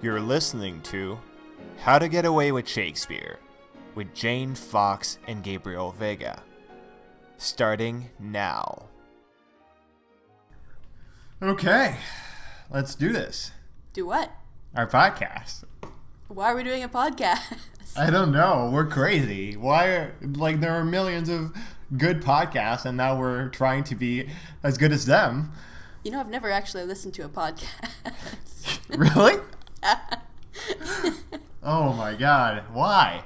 You're listening to How to Get Away with Shakespeare with Jane Fox and Gabriel Vega. Starting now. Okay, let's do this. Do what? Our podcast. Why are we doing a podcast? I don't know. We're crazy. There are millions of good podcasts, and now we're trying to be as good as them. You know, I've never actually listened to a podcast. Really? Oh my God. Why?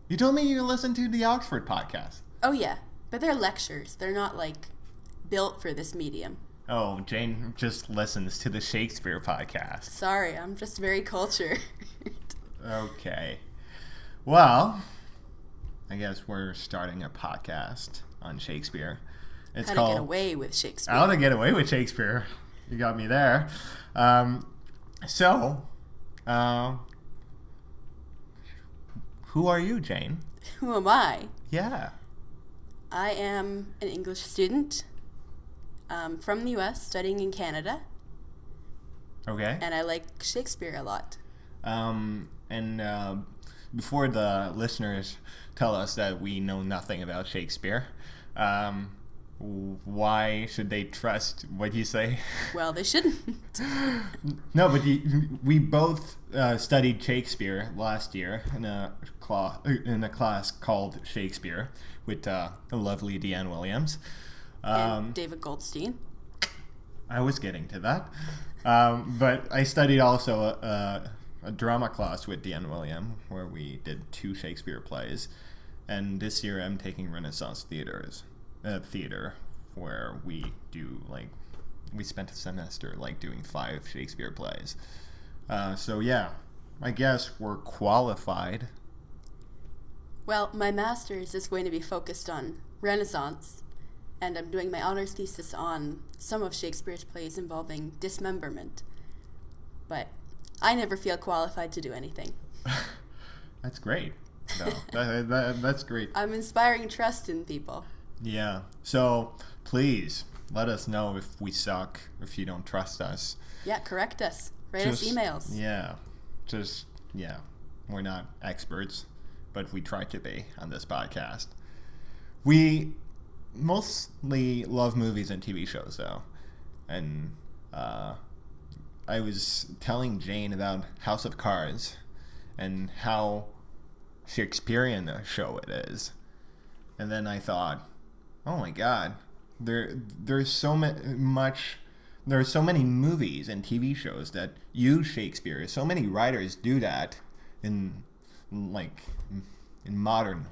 You told me you listened to the Oxford podcast. Oh, yeah. But they're lectures. They're not, built for this medium. Oh, Jane just listens to the Shakespeare podcast. Sorry, I'm just very cultured. Okay. Well, I guess we're starting a podcast on Shakespeare. It's How to Get Away with Shakespeare. How to Get Away with Shakespeare. You got me there. Who are you, Jane? Who am I? Yeah. I am an English student from the U.S., studying in Canada. Okay. And I like Shakespeare a lot. Before the listeners tell us that we know nothing about Shakespeare, why should they trust what you say? Well, they shouldn't. No, but we both studied Shakespeare last year in a class called Shakespeare with the lovely Deanne Williams. And David Goldstein. I was getting to that. But I studied also a drama class with Deanne Williams where we did 2 Shakespeare plays. And this year I'm taking Renaissance theater where we do we spent a semester doing 5 Shakespeare plays. So yeah, I guess we're qualified. Well, my master's is going to be focused on Renaissance, and I'm doing my honors thesis on some of Shakespeare's plays involving dismemberment. But I never feel qualified to do anything. That's great. No, that's great. I'm inspiring trust in people. Yeah. So please let us know if we suck, if you don't trust us. Yeah, correct us. Write us emails. Yeah. We're not experts, but we try to be on this podcast. We mostly love movies and TV shows, though. And I was telling Jane about House of Cards and how Shakespearean a show it is. And then I thought, oh my God, there's so many movies and TV shows that use Shakespeare. So many writers do that in modern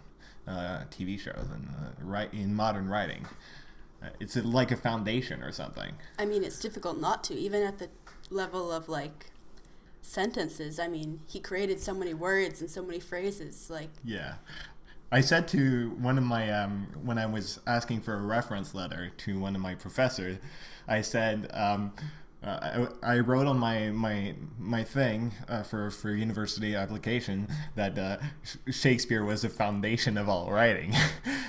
TV shows and in modern writing. It's like a foundation or something. I mean, it's difficult not to, even at the level of sentences. I mean, he created so many words and so many phrases. Yeah. I said to one of my, when I was asking for a reference letter to one of my professors, I said, I wrote on my thing for university application that Shakespeare was the foundation of all writing.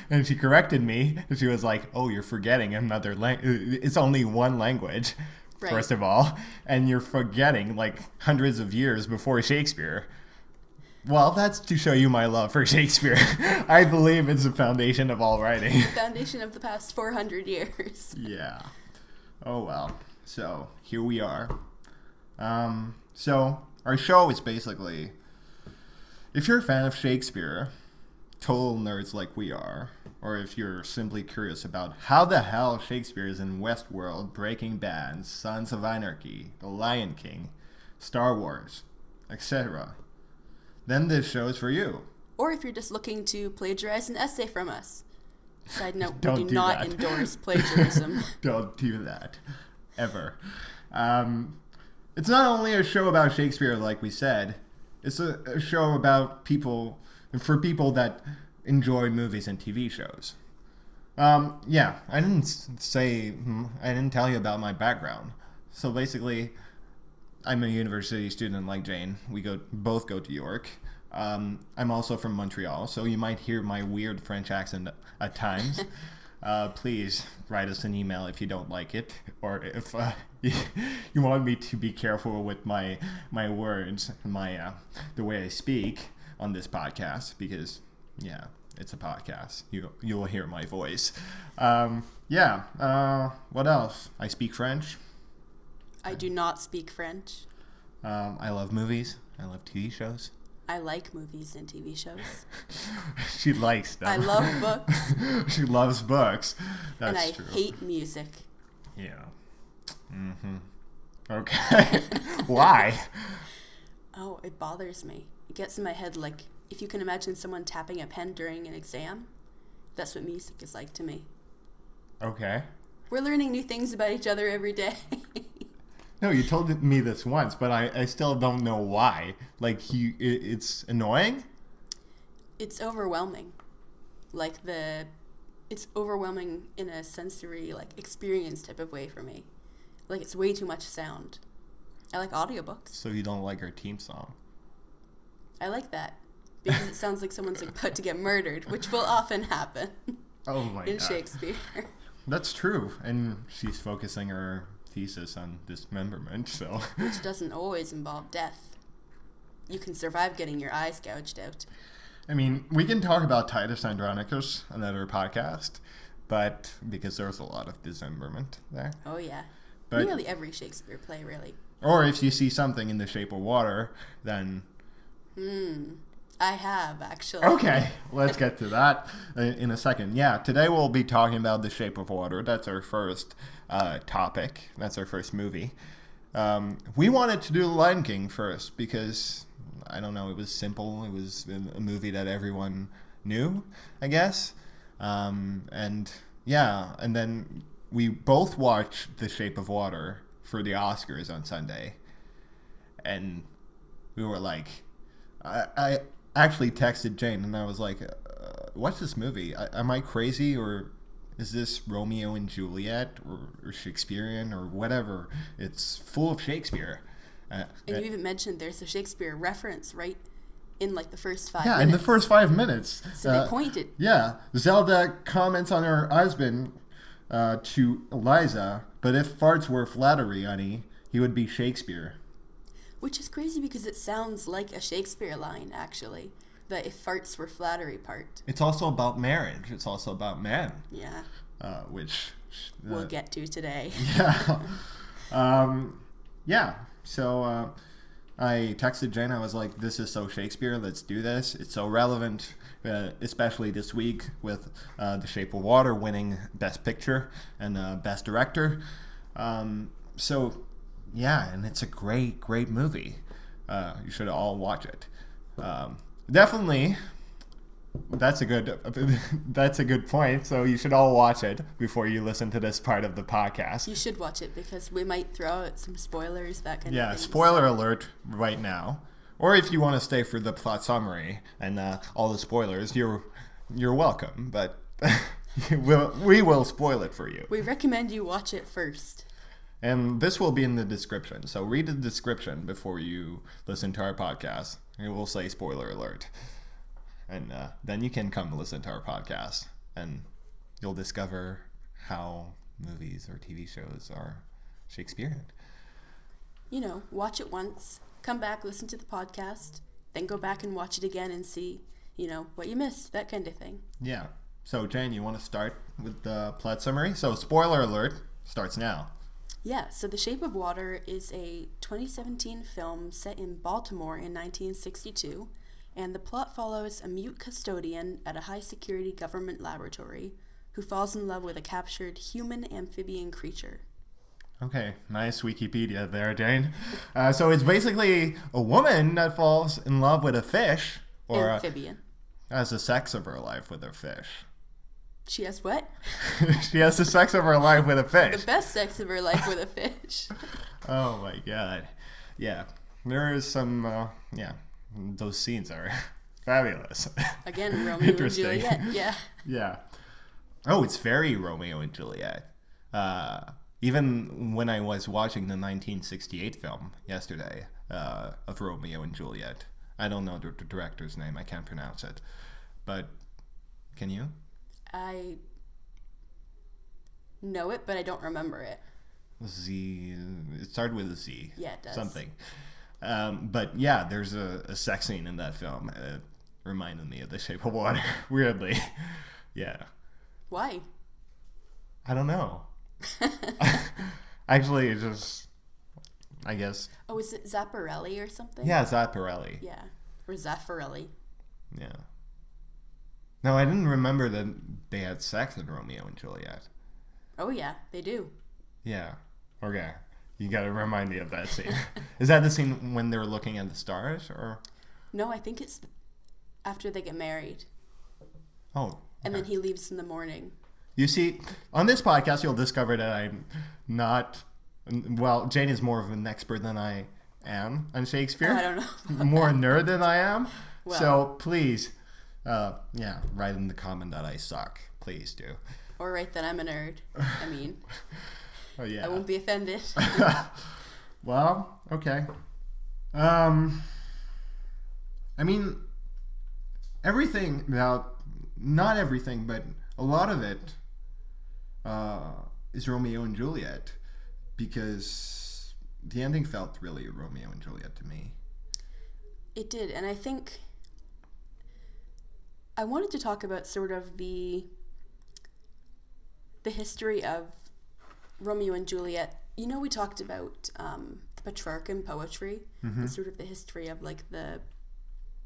And she corrected me. She was like, oh, you're forgetting another language. It's only one language, right. First of all. And you're forgetting hundreds of years before Shakespeare. Well, that's to show you my love for Shakespeare. I believe it's the foundation of all writing. The foundation of the past 400 years. Yeah. Oh, well. So, here we are. So, our show is basically, if you're a fan of Shakespeare, total nerds like we are, or if you're simply curious about how the hell Shakespeare is in Westworld, Breaking Bad, Sons of Anarchy, The Lion King, Star Wars, etc., then this show is for you. Or if you're just looking to plagiarize an essay from us. Side note, we Don't do not endorse plagiarism. Don't do that. Ever. It's not only a show about Shakespeare, like we said. It's a show about for people that enjoy movies and TV shows. Yeah, I didn't tell you about my background. So basically, I'm a university student like Jane. We both go to York. I'm also from Montreal, so you might hear my weird French accent at times. please write us an email if you don't like it, or if you want me to be careful with my words, the way I speak on this podcast, because it's a podcast. You'll hear my voice. What else? I speak French. I do not speak French. I love movies. I love TV shows. I like movies and TV shows. She likes them. I love books. She loves books. That's and I true. hate music. Yeah. Mm-hmm. Okay. Why? Oh, it bothers me. It gets in my head like, if you can imagine someone tapping a pen during an exam, that's what music is like to me. Okay. We're learning new things about each other every day. No, you told me this once, but I still don't know why. Like, it's annoying? It's overwhelming. It's overwhelming in a sensory, experience type of way for me. Like, it's way too much sound. I like audiobooks. So you don't like our theme song? I like that. Because it sounds like someone's about to get murdered, which will often happen Oh my in God. Shakespeare. That's true. And she's focusing her thesis on dismemberment, so... Which doesn't always involve death. You can survive getting your eyes gouged out. I mean, we can talk about Titus Andronicus, another podcast, but because there's a lot of dismemberment there. Oh, yeah. But, Nearly every Shakespeare play, really. Or if you see something in the shape of water, then... I have, actually. Okay, let's get to that in a second. Yeah, today we'll be talking about The Shape of Water. That's our first topic. That's our first movie. We wanted to do The Lion King first because, I don't know, it was simple. It was a movie that everyone knew, I guess. And then we both watched The Shape of Water for the Oscars on Sunday. And we were like... I actually texted Jane and I was like, what's this movie? Am I crazy, or is this Romeo and Juliet or Shakespearean or whatever? It's full of Shakespeare. And you even mentioned there's a Shakespeare reference right in the first 5 Yeah, minutes. in the first 5 minutes. So they pointed. Yeah, Zelda comments on her husband to Eliza, but if farts were flattery, honey, he would be Shakespeare. Which is crazy because it sounds like a Shakespeare line, actually. The if farts were flattery part. It's also about marriage. It's also about men. Yeah. Which... we'll get to today. Yeah. So I texted Jane. I was like, this is so Shakespeare. Let's do this. It's so relevant, especially this week with The Shape of Water winning Best Picture and Best Director. Yeah, and it's a great, great movie. You should all watch it. Definitely, that's a good point. So you should all watch it before you listen to this part of the podcast. You should watch it because we might throw out some spoilers, that kind of thing. Yeah, spoiler alert right now. Or if you want to stay for the plot summary and all the spoilers, you're welcome. But we will spoil it for you. We recommend you watch it first. And this will be in the description. So read the description before you listen to our podcast. It will say spoiler alert. And then you can come listen to our podcast. And you'll discover how movies or TV shows are Shakespearean. Watch it once. Come back, listen to the podcast. Then go back and watch it again and see, what you missed. That kind of thing. Yeah. So, Jane, you want to start with the plot summary? So, spoiler alert starts now. Yeah, so The Shape of Water is a 2017 film set in Baltimore in 1962, and the plot follows a mute custodian at a high-security government laboratory who falls in love with a captured human amphibian creature. Okay, nice Wikipedia there, Jane. So it's basically a woman that falls in love with a fish, or amphibian. Has the sex of her life with a fish. She has what? She has the sex of her life with a fish. The best sex of her life with a fish. Oh my God. Yeah. There is some, those scenes are fabulous. Again, Romeo and Juliet, yeah. Yeah. Oh, it's very Romeo and Juliet. Even when I was watching the 1968 film yesterday of Romeo and Juliet. I don't know the director's name. I can't pronounce it. But can you? know it, but I don't remember it. Z. It started with a Z. Yeah, it does. Something. But yeah, there's a sex scene in that film. It reminded me of The Shape of Water. Weirdly. Yeah. Why? I don't know. Actually, it just, I guess. Oh, is it Zapparelli or something? Yeah, Zapparelli. Yeah. Or Zaffarelli. Yeah. No, I didn't remember that they had sex in Romeo and Juliet. Oh, yeah, they do. Yeah. Okay. You gotta remind me of that scene. Is that the scene when they're looking at the stars, or? No, I think it's after they get married. Oh. Okay. And then he leaves in the morning. You see, on this podcast, you'll discover that I'm not. Well, Jane is more of an expert than I am on Shakespeare. Oh, I don't know. More a nerd than I am. Well. So please, write in the comment that I suck. Please do. Or write that I'm a nerd. I mean, Oh yeah. I won't be offended. Well, okay. I mean, everything about, not everything, but a lot of it is Romeo and Juliet, because the ending felt really Romeo and Juliet to me. It did, and I think I wanted to talk about sort of the history of Romeo and Juliet. You know, we talked about the Petrarchan poetry, and sort of the history of like the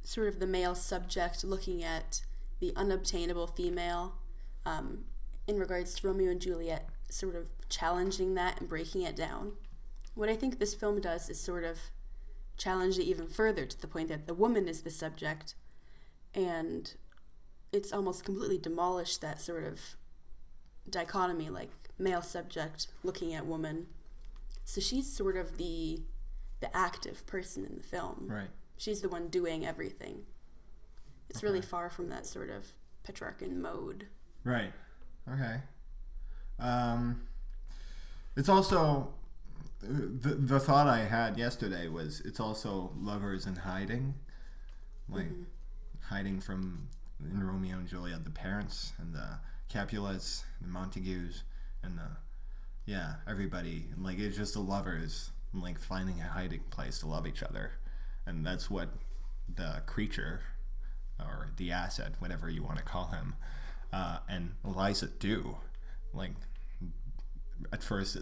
sort of the male subject looking at the unobtainable female, in regards to Romeo and Juliet, sort of challenging that and breaking it down. What I think this film does is sort of challenge it even further, to the point that the woman is the subject, and it's almost completely demolished that sort of dichotomy, like male subject looking at woman. So she's sort of the active person in the film. Right. She's the one doing everything. It's really far from that sort of Petrarchan mode. Right. Okay. It's also, the thought I had yesterday was, it's also lovers in hiding, like hiding from, in Romeo and Juliet, the parents and the Capulets, the Montagues, and everybody, like, it's just the lovers, like, finding a hiding place to love each other. And that's what the creature, or the asset, whatever you want to call him, and Eliza do. Like, at first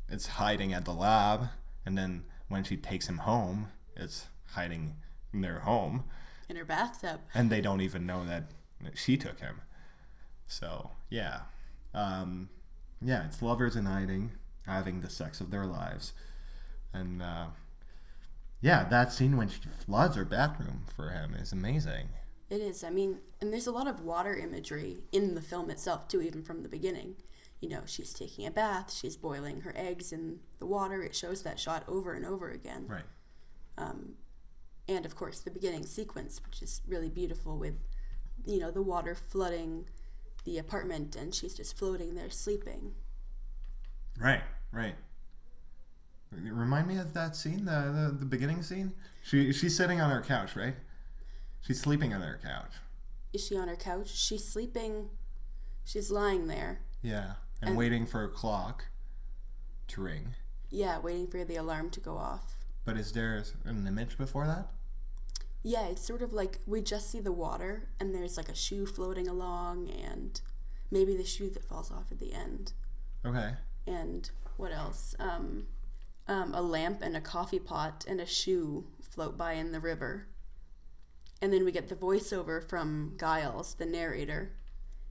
it's hiding at the lab, and then when she takes him home, it's hiding in their home. In her bathtub. And they don't even know that she took him. So, yeah. It's lovers in hiding, having the sex of their lives. And, that scene when she floods her bathroom for him is amazing. It is. I mean, and there's a lot of water imagery in the film itself, too, even from the beginning. You know, she's taking a bath, she's boiling her eggs in the water. It shows that shot over and over again. Right. And, of course, the beginning sequence, which is really beautiful with, you know, the water flooding the apartment, and she's just floating there sleeping. Right. Remind me of that scene, the beginning scene? She's sitting on her couch, right? She's sleeping on her couch. Is she on her couch? She's sleeping. She's lying there. Yeah, and waiting for a clock to ring. Yeah, waiting for the alarm to go off. But is there an image before that? Yeah, it's sort of like we just see the water, and there's like a shoe floating along, and maybe the shoe that falls off at the end. Okay. And what else? A lamp and a coffee pot and a shoe float by in the river. And then we get the voiceover from Giles, the narrator.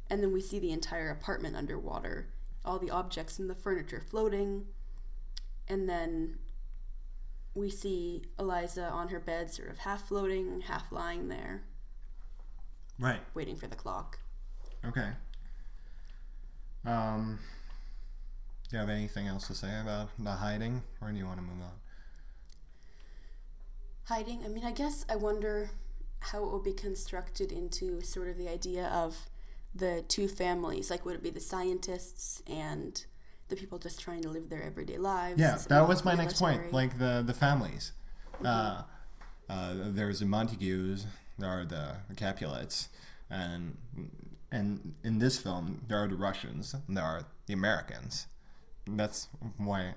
And then we see the entire apartment underwater, all the objects and the furniture floating. And then we see Eliza on her bed, sort of half floating, half lying there. Right. Waiting for the clock. Okay. Do you have anything else to say about the hiding, or do you want to move on? Hiding? I mean, I guess I wonder how it will be constructed into sort of the idea of the two families. Like, would it be the scientists and the people just trying to live their everyday lives? Yeah, that was my military? next point. Like the families. There's the Montagues, there are the Capulets, and And in this film, there are the Russians and there are the Americans. That's why.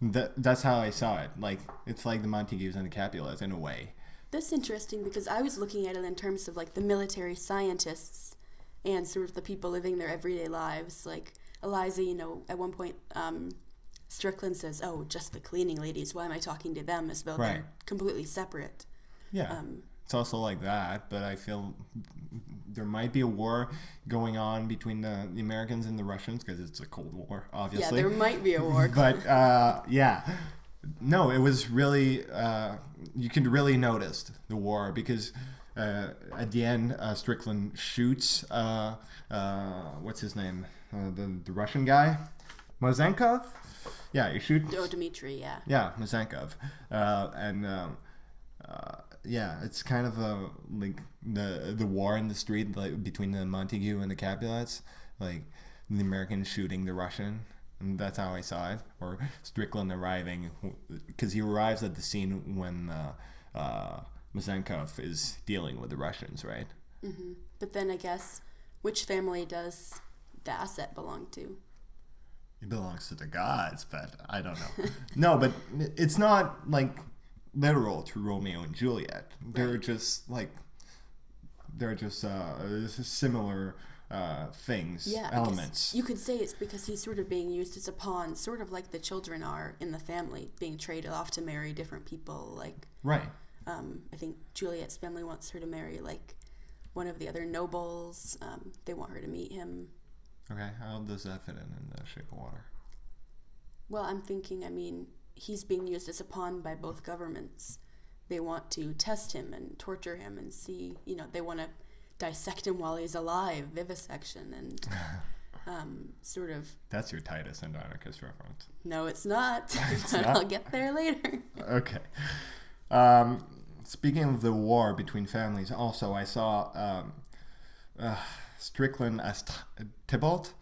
That's how I saw it. Like, it's like the Montagues and the Capulets in a way. That's interesting because I was looking at it in terms of like the military scientists and sort of the people living their everyday lives. Like Eliza, at one point, Strickland says, "Oh, just the cleaning ladies. Why am I talking to them?" As though they're completely separate. Yeah, it's also like that. But I feel there might be a war going on between the Americans and the Russians because it's a Cold War, obviously. Yeah, there might be a war. But yeah. No, it was really, you could really notice the war because at the end, Strickland shoots, what's his name? The Russian guy? Mazenkov? Yeah, he shoots. Oh, Dmitri, yeah. Yeah, Mazenkov. Yeah, it's kind of like the war in the street like, between the Montague and the Capulets, like the Americans shooting the Russian. And that's how I saw it. Or Strickland arriving, because he arrives at the scene when Mazenkov is dealing with the Russians, right? Mm-hmm. But then I guess, which family does the asset belong to? It belongs to the gods, but I don't know. No, but it's not like literal to Romeo and Juliet. They're just similar things, elements. You could say it's because he's sort of being used as a pawn, sort of like the children are in the family, being traded off to marry different people. Like, right. I think Juliet's family wants her to marry like one of the other nobles. They want her to meet him. Okay, how does that fit in The Shape of Water? Well, I'm thinking, he's being used as a pawn by both governments. They want to test him and torture him and see, they want to dissect him while he's alive, vivisection, and sort of... That's your Titus Andronicus reference. No, it's not. It's not? I'll get there later. Okay. Speaking of the war between families, also I saw Strickland as Tybalt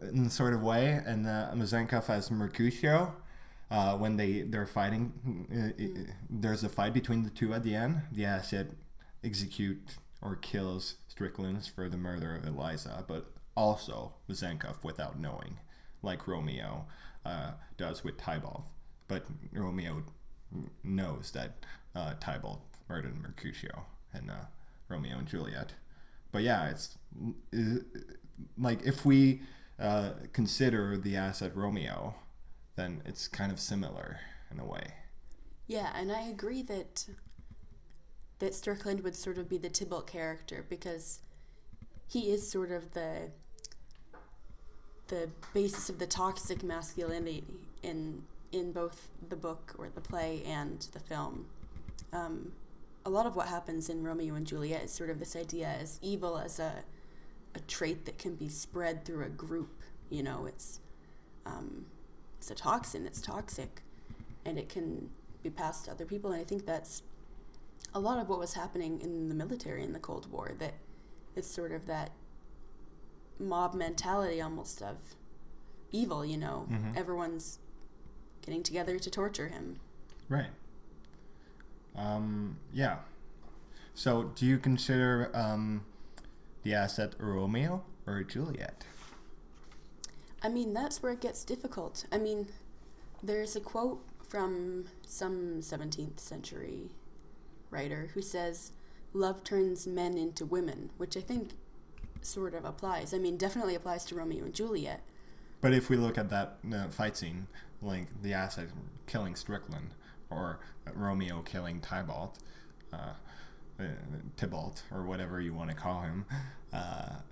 in a sort of way, and Mazenkov as Mercutio. When they're fighting, there's a fight between the two at the end. The asset execute or kills Strickland for the murder of Eliza, but also Mazenkov without knowing, like Romeo does with Tybalt. But Romeo knows that Tybalt murdered Mercutio and Romeo and Juliet. But yeah, it's like if we consider the asset Romeo, then it's kind of similar in a way. Yeah, and I agree that Strickland would sort of be the Tybalt character because he is sort of the basis of the toxic masculinity in both the book or the play and the film. A lot of what happens in Romeo and Juliet is sort of this idea as evil as a trait that can be spread through a group. It's a toxin, it's toxic, and it can be passed to other people. And I think that's a lot of what was happening in the military in the Cold War, that it's sort of that mob mentality almost of evil, Mm-hmm. Everyone's getting together to torture him. Right. Yeah. So do you consider the asset Romeo or Juliet? That's where it gets difficult. There's a quote from some 17th century writer who says, "Love turns men into women," which I think sort of applies. Definitely applies to Romeo and Juliet. But if we look at that fight scene, like the asset killing Strickland or Romeo killing Tybalt, or whatever you want to call him,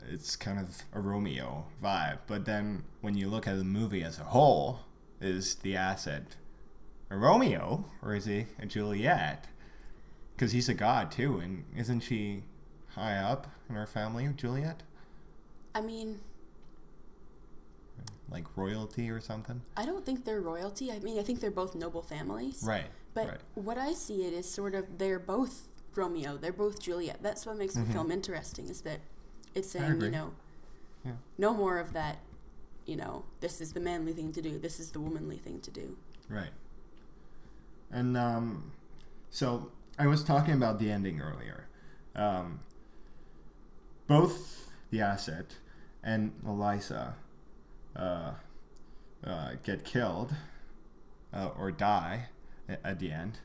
it's kind of a Romeo vibe. But then when you look at the movie as a whole, is the asset a Romeo or is he a Juliet? Because he's a god too, and isn't she high up in her family, Juliet? Like royalty or something? I don't think they're royalty. I think they're both noble families. Right. But what I see it is sort of they're both Romeo, they're both Juliet. That's what makes the film interesting, is that it's saying, no more of that, this is the manly thing to do, this is the womanly thing to do. Right. And so I was talking about the ending earlier. Both the asset, and Eliza get killed or die at the end.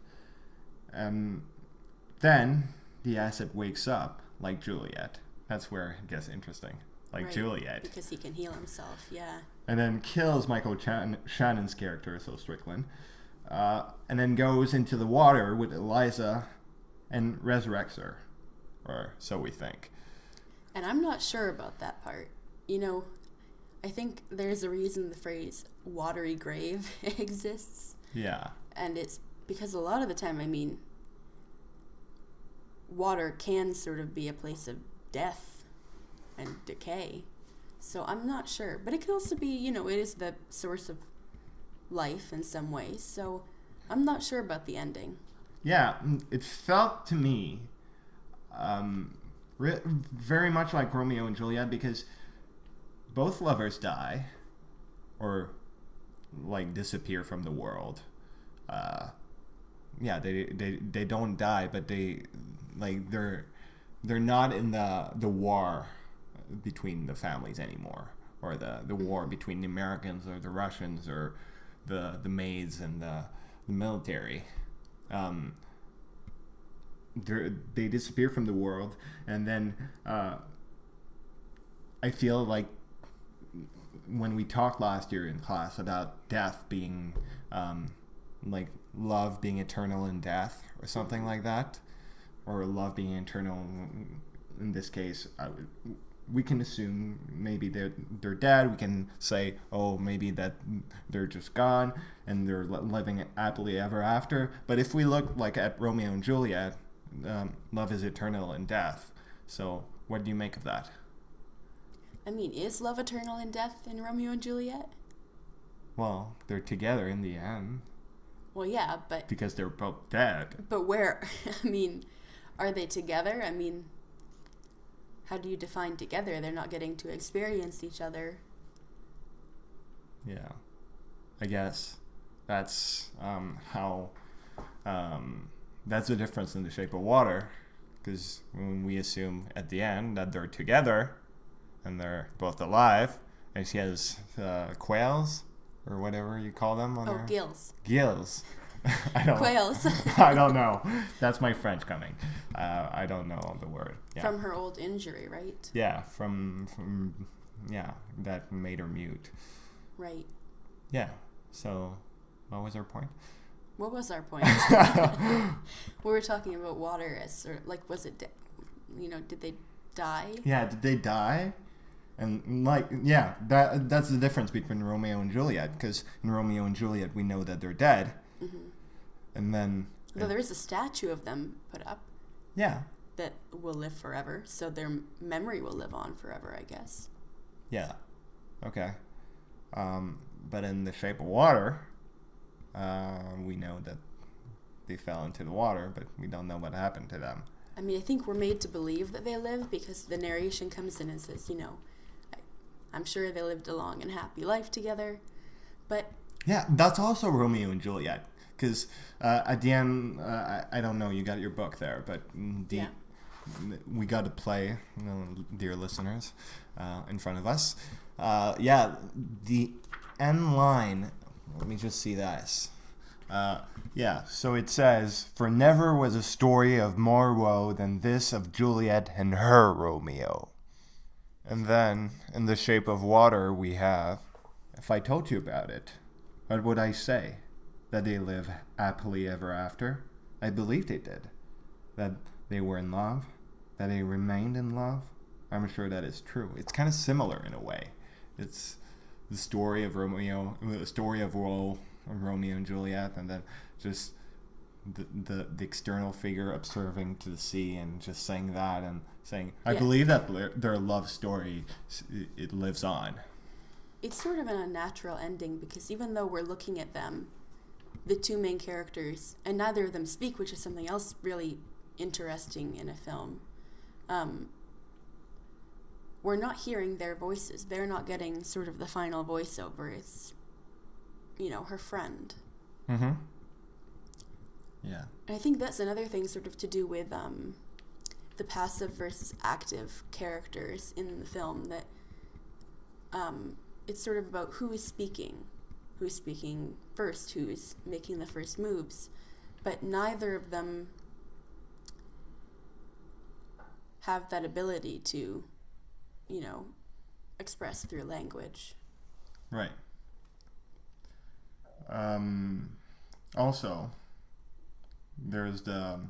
Then the asset wakes up like Juliet. That's where it gets interesting. Like Right, Juliet. because he can heal himself, yeah. And then kills Michael Shannon's character, so Strickland. And then goes into the water with Eliza and resurrects her. Or so we think. And I'm not sure about that part. You know, I think there's a reason the phrase watery grave exists. Yeah. And it's because a lot of the time, I mean, water can sort of be a place of death and decay. So I'm not sure. But it could also be, you know, it is the source of life in some ways. So I'm not sure about the ending. Yeah, it felt to me very much like Romeo and Juliet, because both lovers die or like disappear from the world. Yeah, they don't die, but they're not in the war between the families anymore, or the war between the Americans or the Russians or the maids and the military. They disappear from the world, and then I feel like when we talked last year in class about death being like love being eternal in death or something like that, or love being eternal in this case, we can assume maybe they're dead. We can say, oh, maybe that they're just gone and they're living happily ever after. But if we look like at Romeo and Juliet, love is eternal in death. So what do you make of that? I mean, is love eternal in death in Romeo and Juliet? Well, they're together in the end. Well, yeah, but... Because they're both dead. But where? I mean, are they together? I mean, how do you define together? They're not getting to experience each other. Yeah. I guess that's how... that's the difference in The Shape of Water. Because when we assume at the end that they're together and they're both alive, and she has quails or whatever you call them on her. Gills. Gills. I don't. Quails. I don't know. That's my French coming. I don't know the word. Yeah. From her old injury, right? Yeah, from that made her mute. Right. Yeah. So, what was our point? What was our point? We were talking about water as sort of, like, was it, did they die? Yeah, did they die? And that's the difference between Romeo and Juliet, because in Romeo and Juliet we know that they're dead. Mm-hmm. And then... Though there is a statue of them put up. Yeah. That will live forever, so their memory will live on forever, I guess. Yeah. Okay. But in The Shape of Water, we know that they fell into the water, but we don't know what happened to them. I mean, I think we're made to believe that they live because the narration comes in and says, I'm sure they lived a long and happy life together, but... Yeah, that's also Romeo and Juliet, because at the end, I don't know, you got your book there, but we got to play, dear listeners, in front of us. The end line, let me just see this. So it says, "For never was a story of more woe than this of Juliet and her Romeo." And then, in The Shape of Water, we have, "If I told you about it, what would I say? That they live happily ever after? I believe they did. That they were in love? That they remained in love? I'm sure that is true." It's kind of similar in a way. It's the story of Romeo, the story of woe of Romeo and Juliet, and then just the external figure observing to the sea and just saying that and saying, I believe that their love story, it lives on. It's sort of an unnatural ending because even though we're looking at them, the two main characters, and neither of them speak, which is something else really interesting in a film, we're not hearing their voices. They're not getting sort of the final voiceover. It's, her friend. Mm-hmm. Yeah. And I think that's another thing sort of to do with the passive versus active characters in the film, that it's sort of about who's speaking first, who's making the first moves, but neither of them have that ability to, express through language. Right. Also, there's the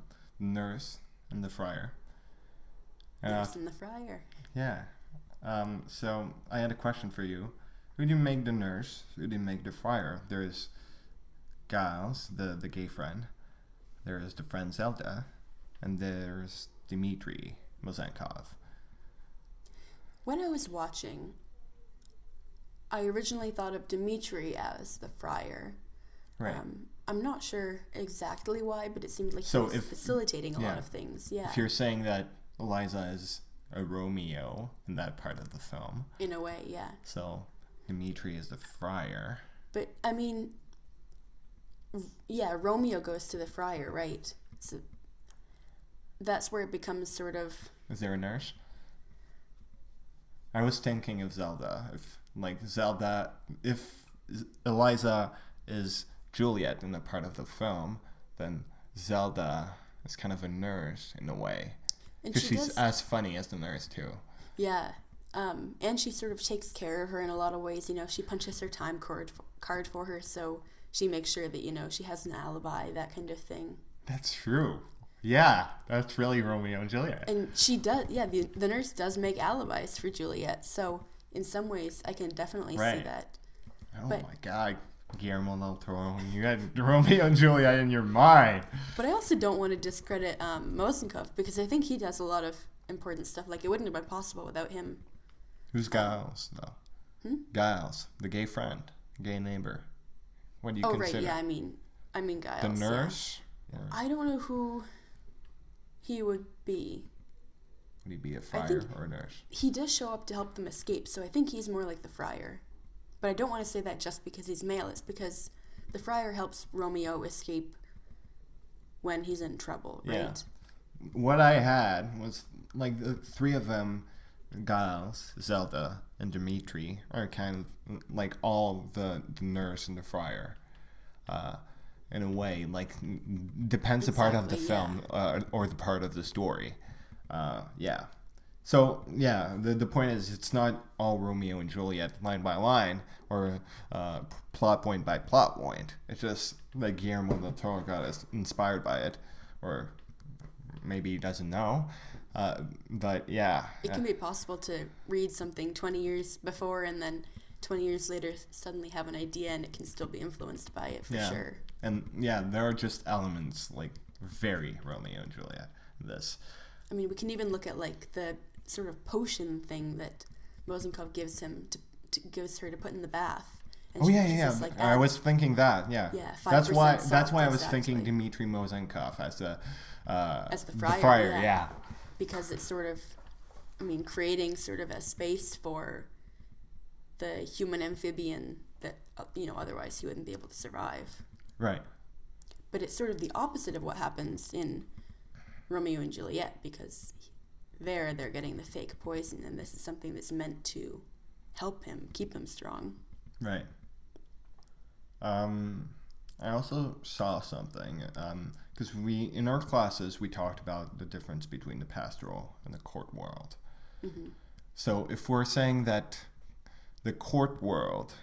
nurse and the friar. Nurse and the friar. Yeah. So I had a question for you. Who do you make the nurse? Who do you make the friar? There's Giles, the gay friend. There's the friend Zelda. And there's Dmitri Mozankov. When I was watching, I originally thought of Dmitri as the friar. Right. I'm not sure exactly why, but it seemed like he was facilitating a lot of things. Yeah. If you're saying that Eliza is a Romeo in that part of the film. In a way, yeah. So Dmitri is the friar. But, I mean, yeah, Romeo goes to the friar, right? So that's where it becomes sort of... Is there a nurse? I was thinking of Zelda. If Eliza is Juliet in a part of the film, then Zelda is kind of a nurse in a way. Because she's as funny as the nurse, too. Yeah. And she sort of takes care of her in a lot of ways. She punches her time card for her, so she makes sure that, she has an alibi, that kind of thing. That's true. Yeah, that's really Romeo and Juliet. And she does, yeah, the nurse does make alibis for Juliet, so in some ways I can definitely see that. Oh my God, Guillermo del Toro, you had Romeo and Juliet in your mind. But I also don't want to discredit Mosenkov, because I think he does a lot of important stuff. Like, it wouldn't have been possible without him. Who's Giles, though? Giles, the gay friend, gay neighbor. What do you consider? Oh, right, yeah, I mean Giles. The nurse? Yeah. I don't know who he would be. Would he be a friar or a nurse? He does show up to help them escape, so I think he's more like the friar. But I don't want to say that just because he's male. It's because the friar helps Romeo escape when he's in trouble, right? Yeah. What I had was, like, the three of them, Giles, Zelda, and Dmitri, are kind of like all the nurse and the friar. In a way, like, depends the part of the film or the part of the story. Yeah. So, yeah, the point is, it's not all Romeo and Juliet line by line or plot point by plot point. It's just like Guillermo del Toro got inspired by it, or maybe he doesn't know. But, yeah. It can be possible to read something 20 years before and then 20 years later suddenly have an idea, and it can still be influenced by it for sure. And yeah, there are just elements like very Romeo and Juliet in this. I mean, we can even look at like the sort of potion thing that Mosenkov gives him gives her to put in the bath. And yeah. Like I was thinking that. Yeah. Yeah. That's why I was thinking Dmitri Mosenkov as the friar. Yeah. Because it's sort of, creating sort of a space for the human amphibian that otherwise he wouldn't be able to survive. Right. But it's sort of the opposite of what happens in Romeo and Juliet, because they're getting the fake poison, and this is something that's meant to help him, keep him strong. Right. I also saw something, because in our classes we talked about the difference between the pastoral and the court world. Mm-hmm. So if we're saying that the court world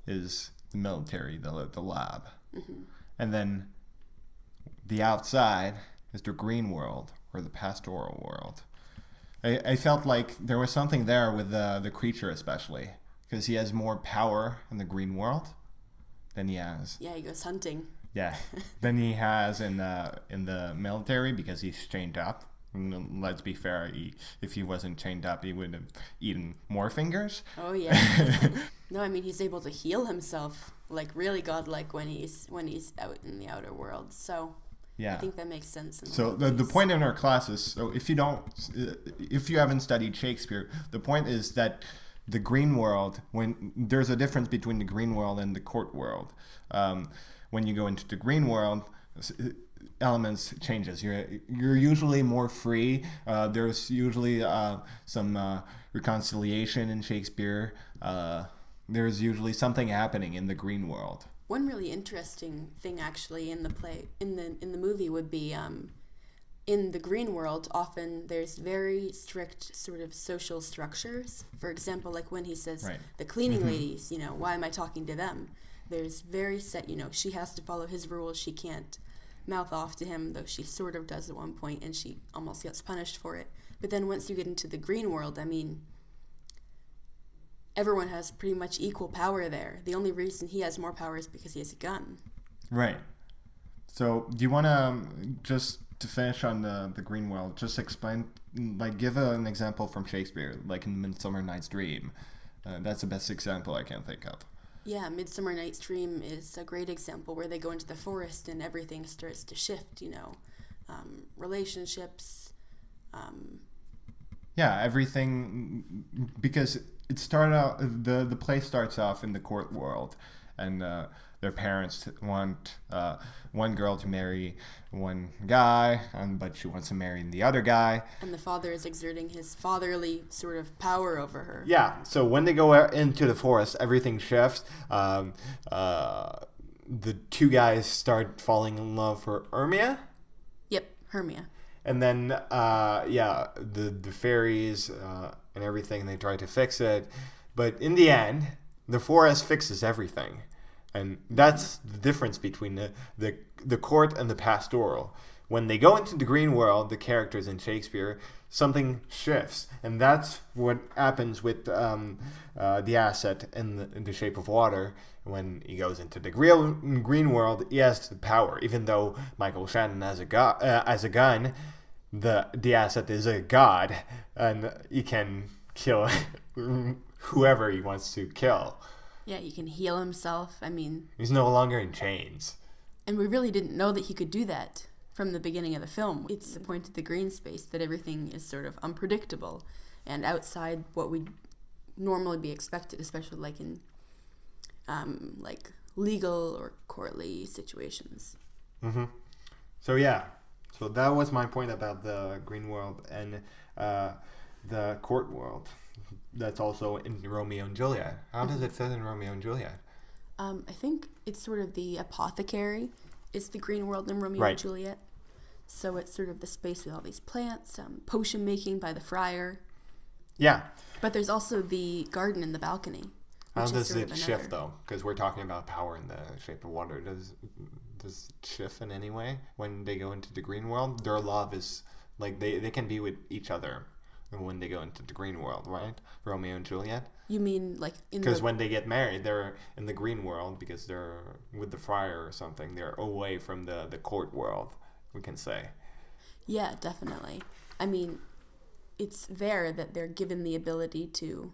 is the military, the lab, mm-hmm. and then the outside is the green world or the pastoral world. I felt like there was something there with the creature, especially because he has more power in the green world than he has. Yeah, he goes hunting. Yeah, than he has in the military, because he's chained up. And let's be fair, if he wasn't chained up, he would have eaten more fingers. Oh yeah. No, he's able to heal himself, like really godlike when he's out in the outer world. So yeah, I think that makes sense. So the point in our class is, so if you haven't studied Shakespeare, the point is that the green world, when there's a difference between the green world and the court world. When you go into the green world, elements changes. You're usually more free. There's usually some reconciliation in Shakespeare. There's usually something happening in the green world. One really interesting thing, actually, in the play, in the movie, would be in the green world. Often there's very strict sort of social structures. For example, like when he says Right. the cleaning ladies, why am I talking to them? There's very set, she has to follow his rules. She can't mouth off to him, though she sort of does at one point, and she almost gets punished for it. But then once you get into the green world, I mean, everyone has pretty much equal power there. The only reason he has more power is because he has a gun. Right. So do you want to just to finish on the green world, just explain, like give an example from Shakespeare, like in Midsummer Night's Dream. That's the best example I can think of. Yeah, Midsummer Night's Dream is a great example where they go into the forest and everything starts to shift, relationships. Yeah, everything, because it started out, the play starts off in the court world, and their parents want one girl to marry one guy, but she wants to marry the other guy. And the father is exerting his fatherly sort of power over her. Yeah, so when they go into the forest, everything shifts. The two guys start falling in love for Hermia. Yep, Hermia. And then, the fairies and everything, they try to fix it. But in the end, the forest fixes everything. And that's the difference between the court and the pastoral. When they go into the green world, the characters in Shakespeare, something shifts. And that's what happens with the asset in the shape of water. When he goes into the green world, he has the power. Even though Michael Shannon has a gun, the asset is a god, and he can kill whoever he wants to kill. Yeah, he can heal himself. I mean, He's no longer in chains. and we really didn't know that he could do that from the beginning of the film. It's the point of the green space that everything is sort of unpredictable and outside what would normally be expected, especially like in like legal or courtly situations. Mm-hmm. So that was my point about the green world and the court world. That's also in Romeo and Juliet. How does it fit in Romeo and Juliet? I think it's sort of the apothecary is the green world in Romeo Right. and Juliet. So it's sort of the space with all these plants, potion making by the friar. Yeah. But there's also the garden in the balcony. How which is does sort it of shift another- though? Because we're talking about power in the shape of water. Does it shift in any way when they go into the green world? Their love is like they can be with each other when they go into the green world, right? Romeo and Juliet. You mean like in Because the... when they get married, they're in the green world because they're with the friar or something. They're away from the court world, we can say. Yeah, definitely. I mean, it's there that they're given the ability to...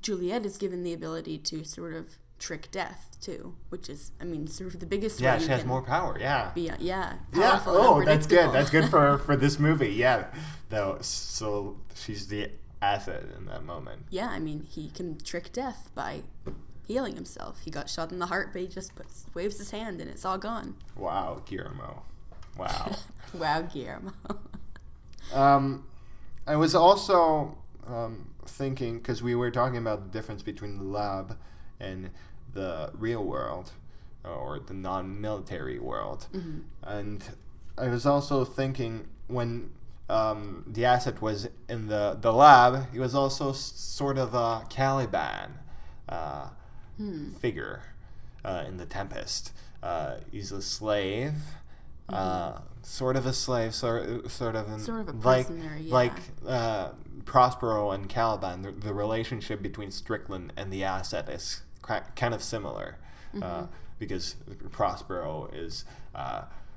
Juliet is given the ability to sort of trick death too, which is, I mean, sort of the biggest way Yeah, you she has can more power. Yeah. be, Yeah. powerful and Oh, that's good. unpredictable. That's good for this movie. Yeah. Though, so she's the asset in that moment. Yeah, I mean, he can trick death by healing himself. He got shot in the heart, but he just waves his hand and it's all gone. Wow, Guillermo. Wow. Wow, Guillermo. I was also thinking, because we were talking about the difference between the lab and the real world, or the non-military world. Mm-hmm. And I was also thinking when the asset was in the lab, he was also sort of a Caliban figure in The Tempest. He's a slave. Sort of a slave, sort of a like prisoner, yeah. like Prospero and Caliban. The relationship between Strickland and the asset is kind of similar, because Prospero is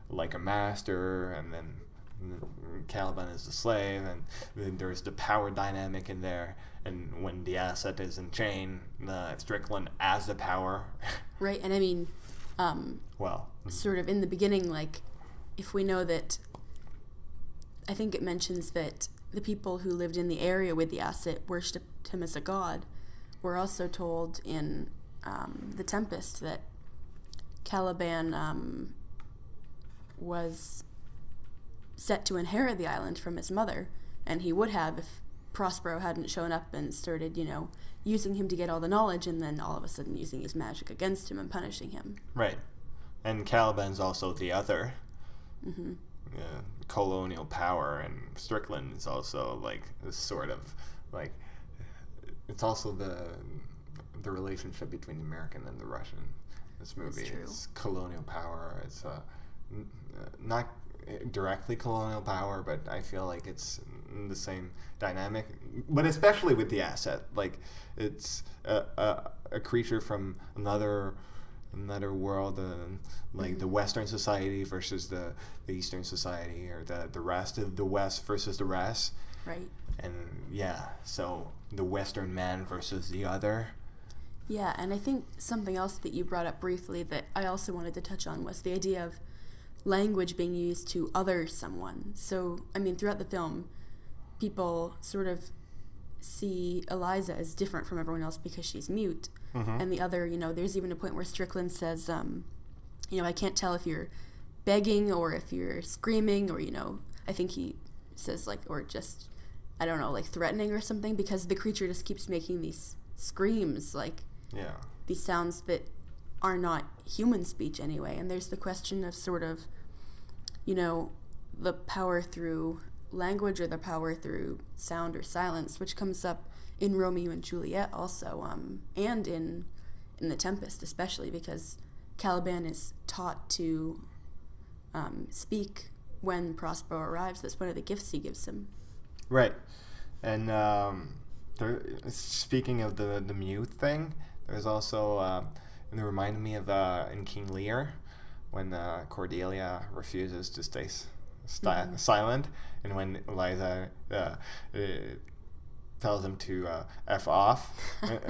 like a master, and then Caliban is the slave, and then there's the power dynamic in there. And when the asset is in chain, Strickland has the power. Right, and I mean, Well, sort of in the beginning, like, if we know that, I think it mentions that the people who lived in the area with the asset worshipped him as a god. We're also told in The Tempest that Caliban was set to inherit the island from his mother, and he would have if Prospero hadn't shown up and started, using him to get all the knowledge, and then all of a sudden using his magic against him and punishing him. Right. And Caliban's also the other colonial power, and Strickland is also like this sort of like, it's also the relationship between the American and the Russian. This movie is colonial power. It's not directly colonial power, but I feel like it's the same dynamic. But especially with the asset, like it's a creature from another world, like the Western society versus the Eastern society, or the rest of the West versus the rest. Right. And so the Western man versus the other. Yeah, and I think something else that you brought up briefly that I also wanted to touch on was the idea of language being used to other someone. So, I mean, throughout the film, people sort of see Eliza as different from everyone else because she's mute. And the other, there's even a point where Strickland says, I can't tell if you're begging or if you're screaming, or, I think he says, like, or just, I don't know, like threatening or something, because the creature just keeps making these screams, like these sounds that are not human speech anyway. And there's the question of sort of, the power through language or the power through sound or silence, which comes up in Romeo and Juliet also, and in The Tempest especially, because Caliban is taught to speak when Prospero arrives. That's one of the gifts he gives him. Right. And speaking of the mute thing, there's also, it reminded me of in King Lear, when Cordelia refuses to stay silent, and when Eliza tells him to F off,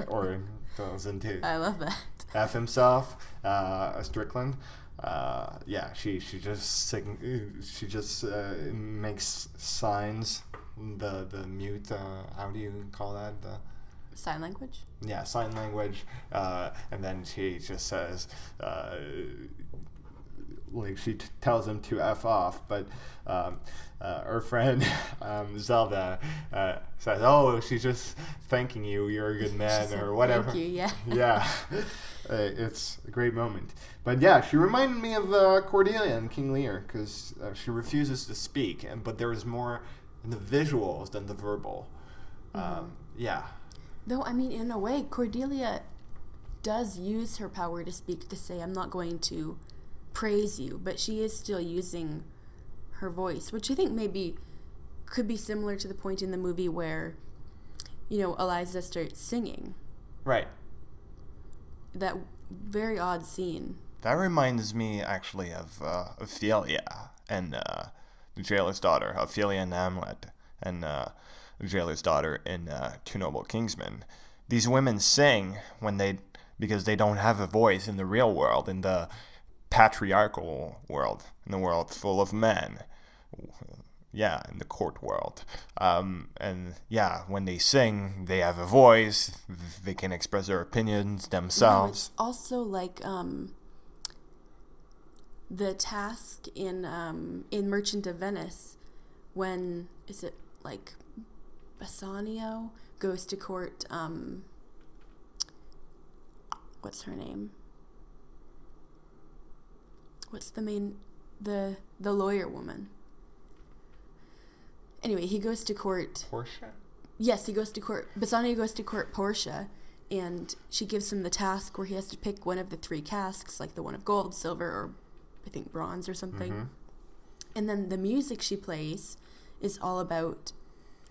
or tells him to I love that. F himself, Strickland. She just makes signs. The mute. How do you call that? Sign language. Yeah, sign language. And then she just says, like she tells him to F off, but her friend Zelda says, "Oh, she's just thanking you. You're a good man," or whatever. Thank you. Yeah. Yeah, it's a great moment. But she reminded me of Cordelia in King Lear, because she refuses to speak, but there is more in the visuals than the verbal. Though, I mean, in a way, Cordelia does use her power to speak, to say, "I'm not going to praise you," but she is still using her voice, which I think maybe could be similar to the point in the movie where, Eliza starts singing. Right. That very odd scene. That reminds me actually of Ophelia and the Jailer's Daughter, Ophelia and Hamlet, and the Jailer's Daughter in Two Noble Kingsmen. These women sing because they don't have a voice in the real world, in the patriarchal world, in the world full of men. In the court world. When they sing, they have a voice, they can express their opinions themselves. It's also like the task in Merchant of Venice, when, is it like Bassanio goes to court, what's her name? What's the lawyer woman? Anyway, he goes to court. Portia? Yes, he goes to court. Bassanio goes to court Portia, and she gives him the task where he has to pick one of the three casks, like the one of gold, silver, or I think bronze or something. Mm-hmm. And then the music she plays is all about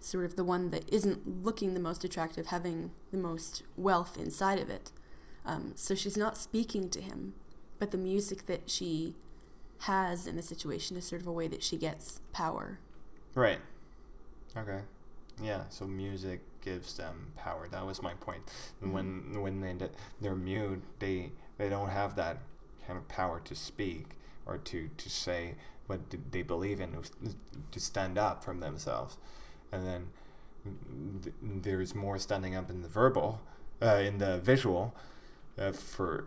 sort of the one that isn't looking the most attractive, having the most wealth inside of it. So she's not speaking to him, but the music that she has in the situation is sort of a way that she gets power. Right. Okay. Yeah, so music gives them power. That was my point. Mm-hmm. When they're mute, they don't have that kind of power to speak or to say what they believe in, to stand up from themselves. And then there's more standing up in the verbal, in the visual. for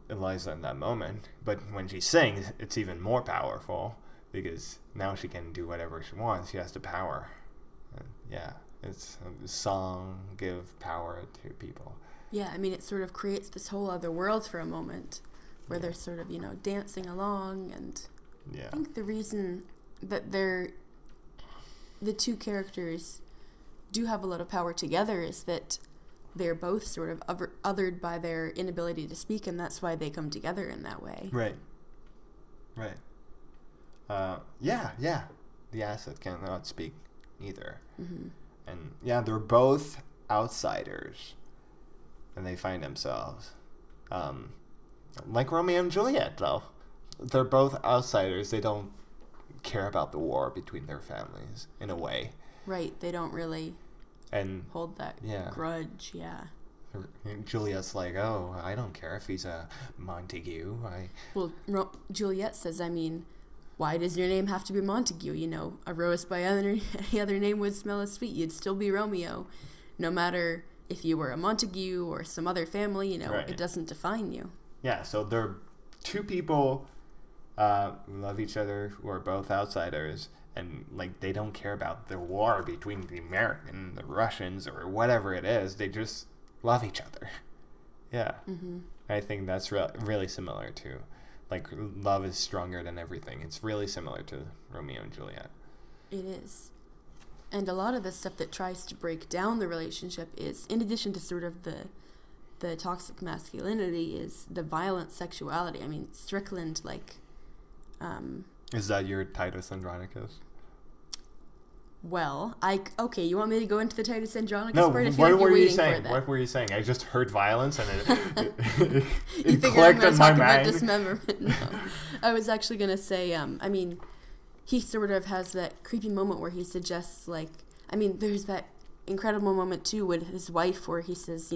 Eliza in that moment. But when she sings, it's even more powerful because now she can do whatever she wants. She has the power. And yeah, it's a song give power to people. Yeah, I mean, it sort of creates this whole other world for a moment where they're sort of, dancing along. And I think the reason that the two characters do have a lot of power together is that they're both sort of othered by their inability to speak, and that's why they come together in that way. Right. Yeah. The asset cannot speak either. Mm-hmm. And yeah, they're both outsiders. And they find themselves. Like Romeo and Juliet, though. They're both outsiders. They don't care about the war between their families, in a way. Right. They don't really hold that grudge, yeah. Juliet's like, oh, I don't care if he's a Montague. Well, Juliet says, I mean, why does your name have to be Montague? A rose by any other name would smell as sweet. You'd still be Romeo. No matter if you were a Montague or some other family, It doesn't define you. Yeah, so they're two people who love each other, who are both outsiders, and they don't care about the war between the Americans and the Russians or whatever it is. They just love each other. Yeah. Mm-hmm. I think that's really similar to, love is stronger than everything. It's really similar to Romeo and Juliet. It is. And a lot of the stuff that tries to break down the relationship is, in addition to sort of the toxic masculinity, is the violent sexuality. I mean, Strickland, Is that your Titus Andronicus? Well, okay, you want me to go into the Titus Andronicus part? I feel what were you saying? For that. What were you saying? I just heard violence and it you figure I'm going to talk about dismemberment? No. I was actually going to say, he sort of has that creepy moment where he suggests, there's that incredible moment, too, with his wife where he says,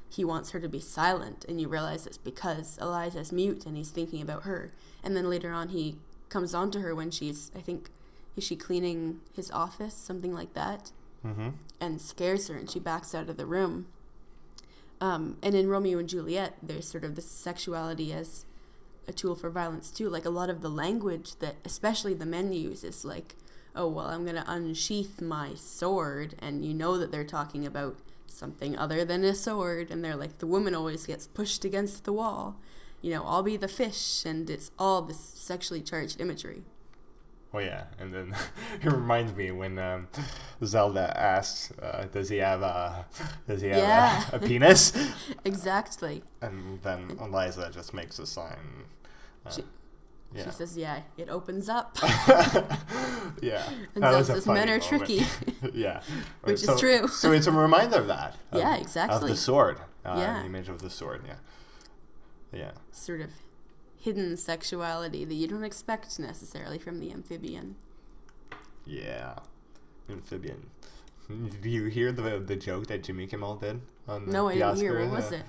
he wants her to be silent, and you realize it's because Eliza's mute and he's thinking about her. And then later on he comes on to her when she's, I think, is she cleaning his office, something like that, and scares her, and she backs out of the room. And in Romeo and Juliet, there's sort of this sexuality as a tool for violence too. A lot of the language that especially the men use is oh, well, I'm going to unsheath my sword, and that they're talking about something other than a sword, and they're the woman always gets pushed against the wall. I'll be the fish, and it's all this sexually charged imagery. Oh yeah, and then it reminds me when Zelda asks, "Does he have a penis?" Exactly. And then Eliza just makes a sign. She says, "Yeah, it opens up." Yeah, and Zelda says, "Men are tricky." Yeah, which is true. So it's a reminder of that. Yeah, exactly. Of the sword. The image of the sword. Yeah. Sort of hidden sexuality that you don't expect necessarily from the amphibian. Yeah, amphibian. Do you hear the joke that Jimmy Kimmel did on No, I didn't Oscar? hear. What was it?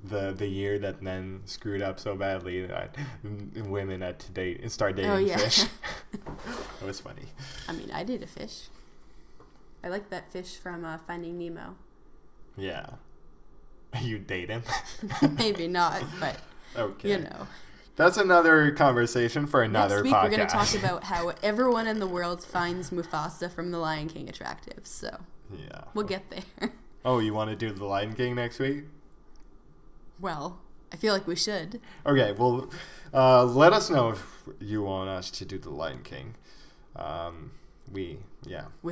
The year that men screwed up so badly that women had to start dating fish. It was funny. I mean, I date a fish. I like that fish from Finding Nemo. Yeah. You date him? Maybe not, but okay. That's another conversation for another podcast. Next week podcast. we're going to talk about how everyone in the world finds Mufasa from The Lion King attractive. So we'll get there. Oh, you want to do The Lion King next week? Well, I feel like we should. Okay, well, let us know if you want us to do The Lion King. We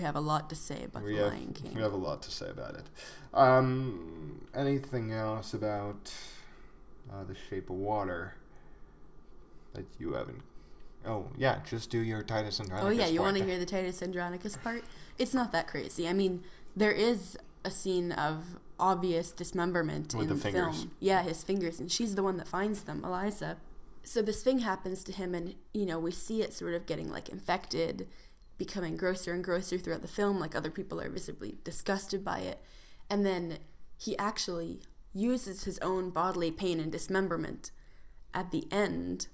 have a lot to say about The Lion King. We have a lot to say about it. Anything else about The Shape of Water that you haven't? Oh, yeah, just do your Titus Andronicus. Oh, yeah, you want to hear the Titus Andronicus part? It's not that crazy. I mean, there is a scene of obvious dismemberment in the film. Yeah, his fingers, and she's the one that finds them, Eliza. So this thing happens to him, and, we see it sort of getting, infected, becoming grosser and grosser throughout the film, other people are visibly disgusted by it. And then he actually uses his own bodily pain and dismemberment at the end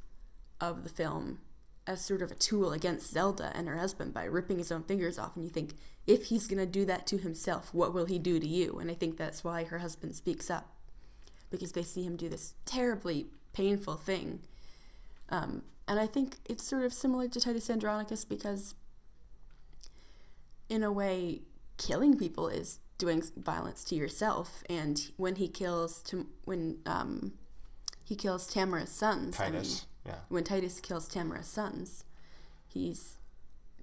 of the film as sort of a tool against Zelda and her husband by ripping his own fingers off. And you think, if he's going to do that to himself, what will he do to you? And I think that's why her husband speaks up. because they see him do this terribly painful thing. And I think it's sort of similar to Titus Andronicus because, in a way, killing people is doing violence to yourself. And when he kills Tamara's sons, when Titus kills Tamara's sons, he's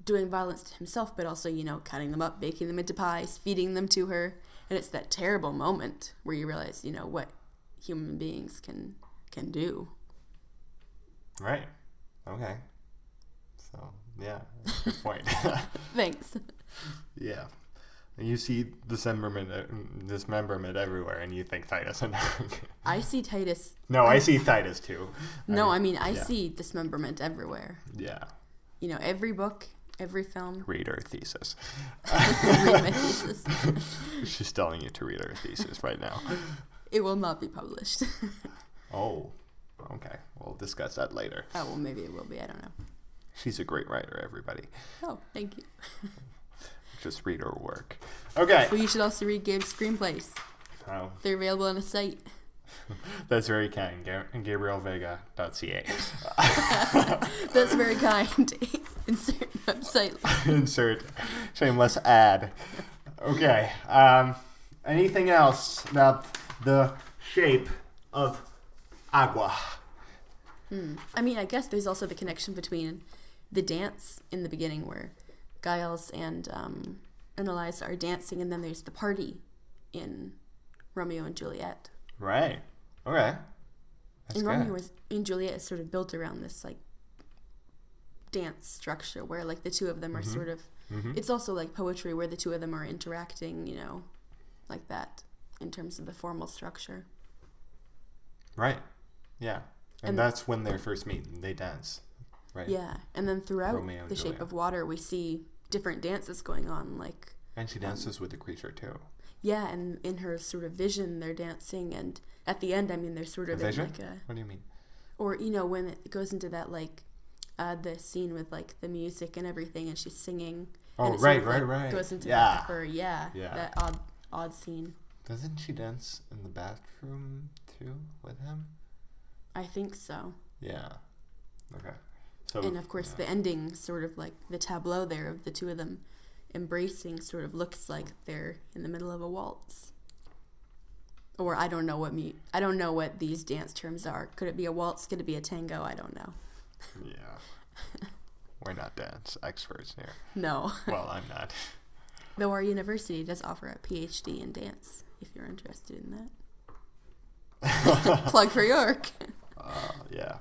doing violence to himself, but also, cutting them up, baking them into pies, feeding them to her. And it's that terrible moment where you realize, what human beings can do. Right. Okay. So, yeah, good point. Thanks. Yeah. And you see dismemberment everywhere, and you think Titus. I see Titus. No, I see Titus too. I see dismemberment everywhere. Yeah. Every book, every film. Read her thesis. Read my thesis. She's telling you to read her thesis right now. It will not be published. Oh, okay. We'll discuss that later. Oh, well, maybe it will be. I don't know. She's a great writer, everybody. Oh, thank you. Just read her work. Okay. Well, you should also read Gabe's screenplays. Oh. They're available on a site. That's very kind. GabrielVega.ca. That's very kind. Insert website. Insert shameless ad. Okay. Anything else about the shape of agua? I guess there's also the connection between the dance in the beginning where Giles and Eliza are dancing, and then there's the party in Romeo and Juliet. Right. Okay. That's and good. Romeo and Juliet is sort of built around this dance structure where the two of them are sort of. It's also like poetry where the two of them are interacting, like that in terms of the formal structure. Right. Yeah. And that's when they first meet and they dance. Right. Yeah, and then throughout Romeo and The Juliet. Shape of Water, we see different dances going on, And she dances with the creature too. Yeah, and in her sort of vision, they're dancing, and at the end, they're sort of vision? in What do you mean? Or when it goes into that the scene with the music and everything, and she's singing. Oh, and it right. Goes into Yeah. that odd scene. Doesn't she dance in the bathroom too with him? I think so. Yeah. Okay. So, And of course, the ending, sort of the tableau there of the two of them embracing, sort of looks like they're in the middle of a waltz. Or I don't know what these dance terms are. Could it be a waltz? Could it be a tango? I don't know. Yeah. We're not dance experts here. No. Well, I'm not. Though our university does offer a PhD in dance, if you're interested in that. Plug for York. Yeah.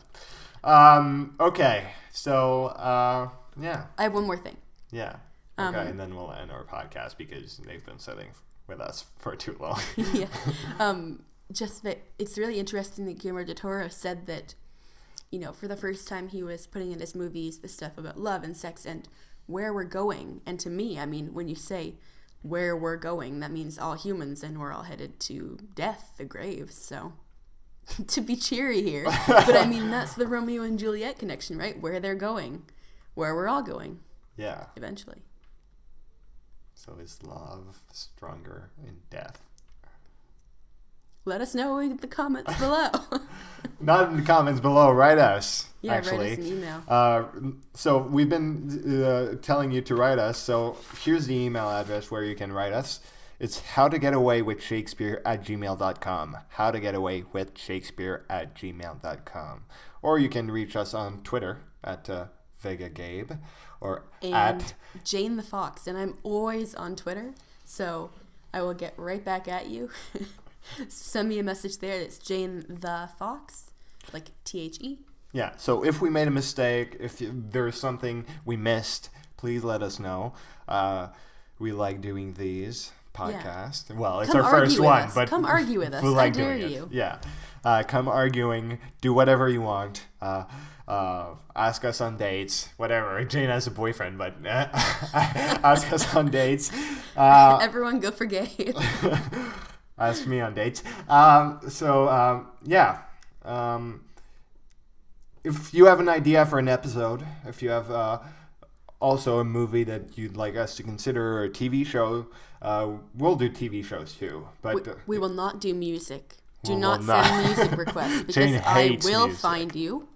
Okay. So, yeah. I have one more thing. Yeah. Okay, and then we'll end our podcast because they've been sitting with us for too long. Yeah. Just that it's really interesting that Guillermo del Toro said that, for the first time he was putting in his movies the stuff about love and sex and where we're going. And to me, when you say where we're going, that means all humans and we're all headed to death, the grave. So to be cheery here. But that's the Romeo and Juliet connection, right? Where they're going, where we're all going. Yeah. Eventually. So is love stronger in death? Let us know in the comments below. Not in the comments below. Write us. Yeah, actually. write us an email. So we've been telling you to write us. So here's the email address where you can write us. It's howtogetaway@gmail.com. howtogetaway@gmail.com. Or you can reach us on Twitter at VegaGabe or and at Jane the Fox. And I'm always on Twitter, so I will get right back at you. Send me a message there. It's Jane the Fox, like THE. Yeah, so if we made a mistake, if there's something we missed, please let us know. We like doing these podcasts. Yeah. Well, it's come our first one, us. but come argue with us. Like I dare you. Yeah, come arguing. Do whatever you want. Ask us on dates. Whatever. Jane has a boyfriend, but ask us on dates. Everyone go for Gabe. Ask me on dates. Yeah. If you have an idea for an episode, if you have also a movie that you'd like us to consider or a TV show, we'll do TV shows too. But we will not do music. Do Well, not well, send nah. music requests because Jane I hates will music. find you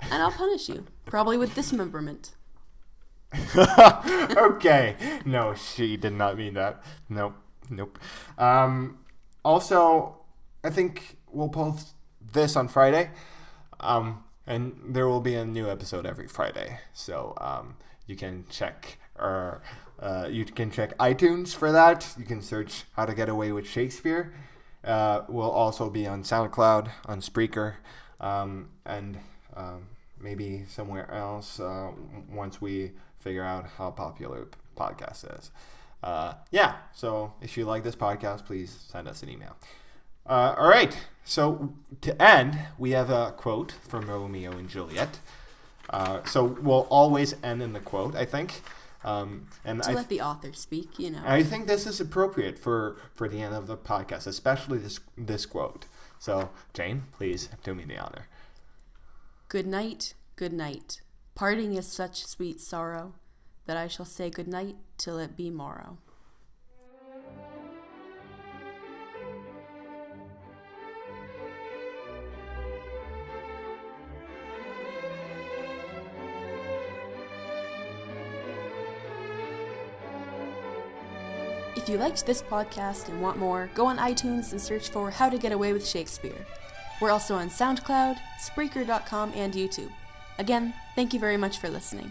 and I'll punish you, probably with dismemberment. Okay. No, she did not mean that. Nope. Also, I think we'll post this on Friday. And there will be a new episode every Friday. So you can check iTunes for that. You can search How to Get Away with Shakespeare. We'll also be on SoundCloud, on Spreaker, and maybe somewhere else once we figure out how popular podcast is. So if you like this podcast, please send us an email. All right, so to end, we have a quote from Romeo and Juliet. So we'll always end in the quote, I think. Let the author speak, you know. I think this is appropriate for the end of the podcast, especially this quote. So, Jane, please do me the honor. Good night, good night. Parting is such sweet sorrow that I shall say good night till it be morrow. If you liked this podcast and want more, go on iTunes and search for How to Get Away with Shakespeare. We're also on SoundCloud, Spreaker.com, and YouTube. Again, thank you very much for listening.